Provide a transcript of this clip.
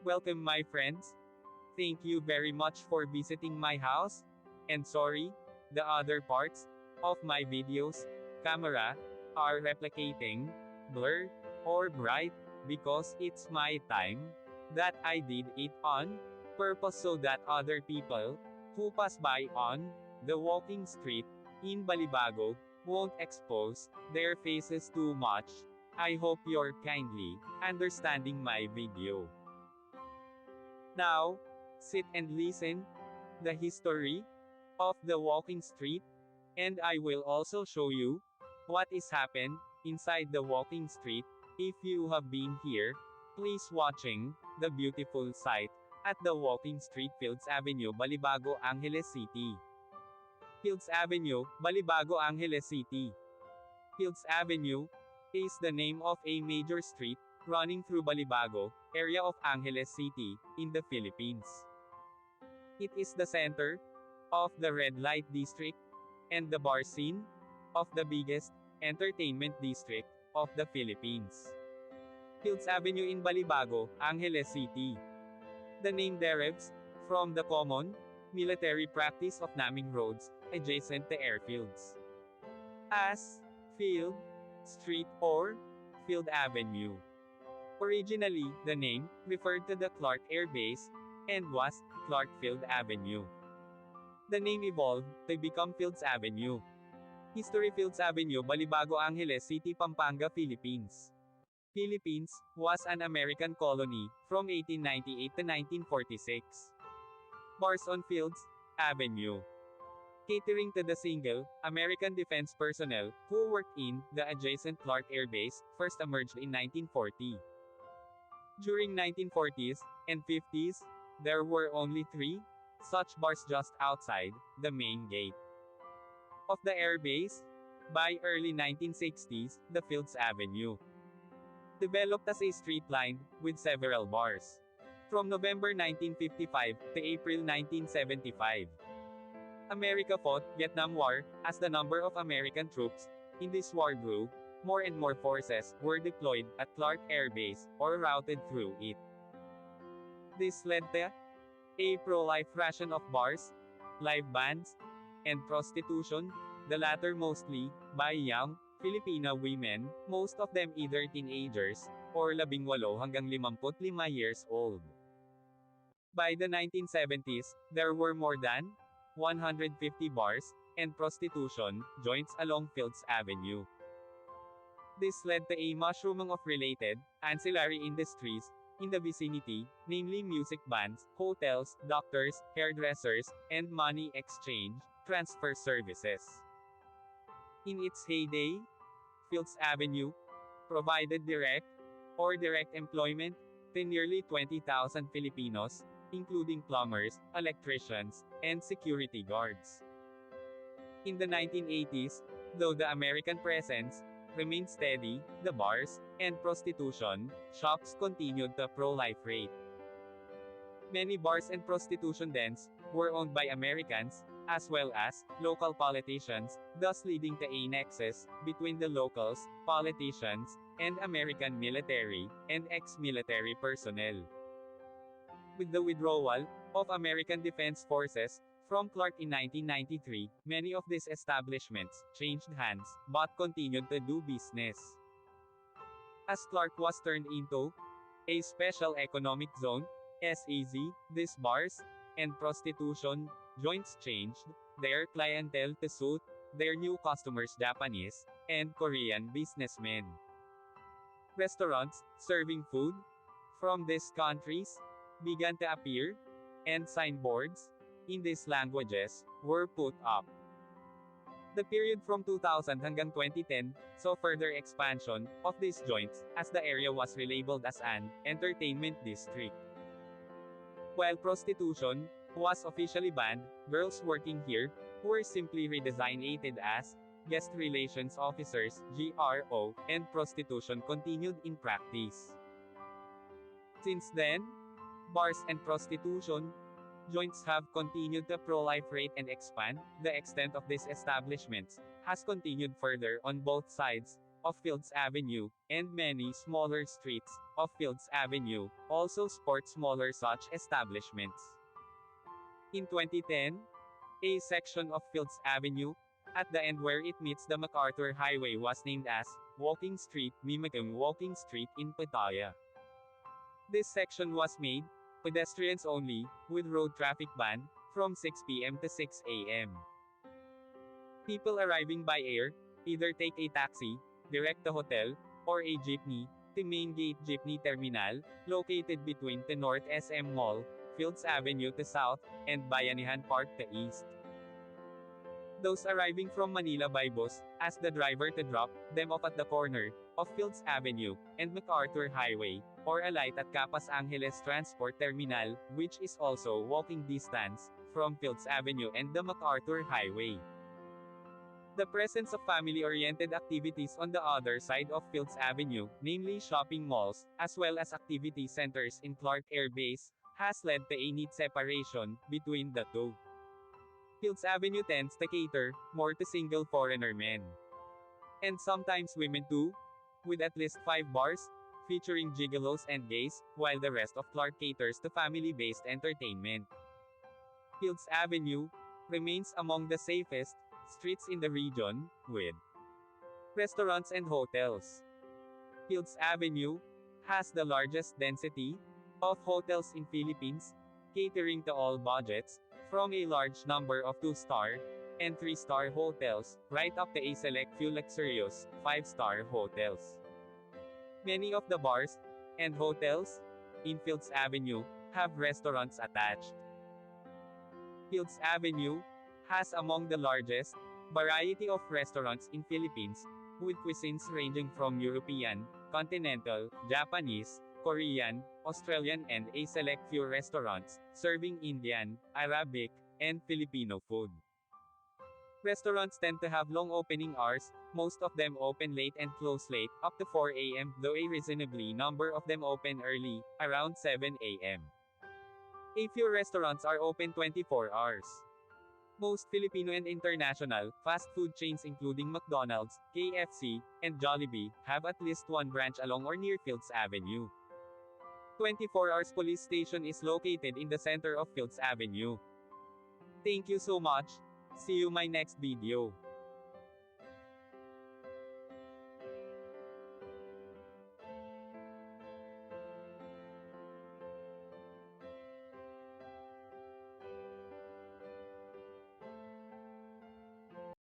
Welcome my friends. Thank you very much for visiting my house. And sorry, the other parts of my videos, camera, are replicating, blur, or bright, because it's my time that I did it on purpose so that other people who pass by on the walking street in Balibago won't expose their faces too much. I hope you're kindly understanding my video. Now, sit and listen the history of the walking street, and I will also show you what is happened inside the walking street. If you have been here, please watching the beautiful sight at the walking street Fields Avenue, Balibago, Angeles City. Fields Avenue, Balibago, Angeles City. Fields Avenue is the name of a major street running through Balibago area of Angeles City in the Philippines. It is the center of the red light district and the bar scene of the biggest entertainment district of the Philippines. Fields Avenue in Balibago, Angeles City. The name derives from the common military practice of naming roads adjacent to airfields as Field Street or Field Avenue. Originally, the name referred to the Clark Air Base and was Clark Field Avenue. The name evolved to become Fields Avenue. History: Fields Avenue, Balibago, Angeles City, Pampanga, Philippines. Philippines was an American colony from 1898 to 1946. Bars on Fields Avenue, catering to the single American defense personnel who worked in the adjacent Clark Air Base, first emerged in 1940. During 1940s and 50s, there were only 3 such bars just outside the main gate of the air base. By early 1960s, the Fields Avenue developed as a street lined with several bars. From November 1955 to April 1975, America fought Vietnam War. As the number of American troops in this war grew, more and more forces were deployed at Clark Air Base or routed through it. This led to a pro-life ration of bars, live bands, and prostitution, the latter mostly by young Filipino women, most of them either teenagers or 18 hanggang 55 years old. By the 1970s, there were more than 150 bars and prostitution joints along Fields Avenue. This led to a mushrooming of related ancillary industries in the vicinity, namely music bands, hotels, doctors, hairdressers, and money exchange transfer services. In its heyday, Fields Avenue provided direct or direct employment to nearly 20,000 Filipinos, including plumbers, electricians, and security guards. In the 1980s, though the American presence remained steady, the bars and prostitution shops continued the pro-life rate. Many bars and prostitution dens were owned by Americans, as well as local politicians, thus leading to a nexus between the locals, politicians, and American military and ex-military personnel. With the withdrawal of American Defense Forces from Clark in 1993, many of these establishments changed hands, but continued to do business. As Clark was turned into a Special Economic Zone, SEZ, these bars and prostitution joints changed their clientele to suit their new customers, Japanese and Korean businessmen. Restaurants serving food from these countries began to appear, and signboards in these languages were put up. The period from 2000 hanggang 2010 saw further expansion of these joints, as the area was relabeled as an entertainment district. While prostitution was officially banned, girls working here were simply redesignated as guest relations officers (GRO), and prostitution continued in practice. Since then, bars and prostitution joints have continued to proliferate and expand. The extent of these establishments has continued further on both sides of Fields Avenue, and many smaller streets of Fields Avenue also sport smaller such establishments. In 2010, a section of Fields Avenue, at the end where it meets the MacArthur Highway, was named as Walking Street, mimicking Walking Street in Pattaya. This section was made pedestrians only, with road traffic ban from 6 p.m. to 6 a.m. People arriving by air either take a taxi direct to hotel or a jeepney to Main Gate Jeepney Terminal, located between the North SM Mall, Fields Avenue to South, and Bayanihan Park to East. Those arriving from Manila by bus ask the driver to drop them off at the corner of Fields Avenue and MacArthur Highway, or alight at Capas Angeles Transport Terminal, which is also walking distance from Fields Avenue and the MacArthur Highway. The presence of family-oriented activities on the other side of Fields Avenue, namely shopping malls, as well as activity centers in Clark Air Base, has led to a neat separation between the two. Fields Avenue tends to cater more to single foreigner men. And sometimes women too, with at least 5 bars, featuring gigolos and gays, while the rest of Clark caters to family-based entertainment. Fields Avenue remains among the safest streets in the region, with restaurants and hotels. Fields Avenue has the largest density of hotels in Philippines, catering to all budgets, from a large number of 2-star and 3-star hotels, right up to a select few luxurious 5-star hotels. Many of the bars and hotels in Fields Avenue have restaurants attached. Fields Avenue has among the largest variety of restaurants in Philippines, with cuisines ranging from European, continental, Japanese, Korean, Australian, and a select few restaurants serving Indian, Arabic, and Filipino food. Restaurants tend to have long opening hours, most of them open late and close late, up to 4 a.m., though a reasonably number of them open early, around 7 a.m. A few restaurants are open 24 hours. Most Filipino and international fast food chains including McDonald's, KFC, and Jollibee have at least one branch along or near Fields Avenue. 24 Hours Police Station is located in the center of Fields Avenue. Thank you so much. See you my next video.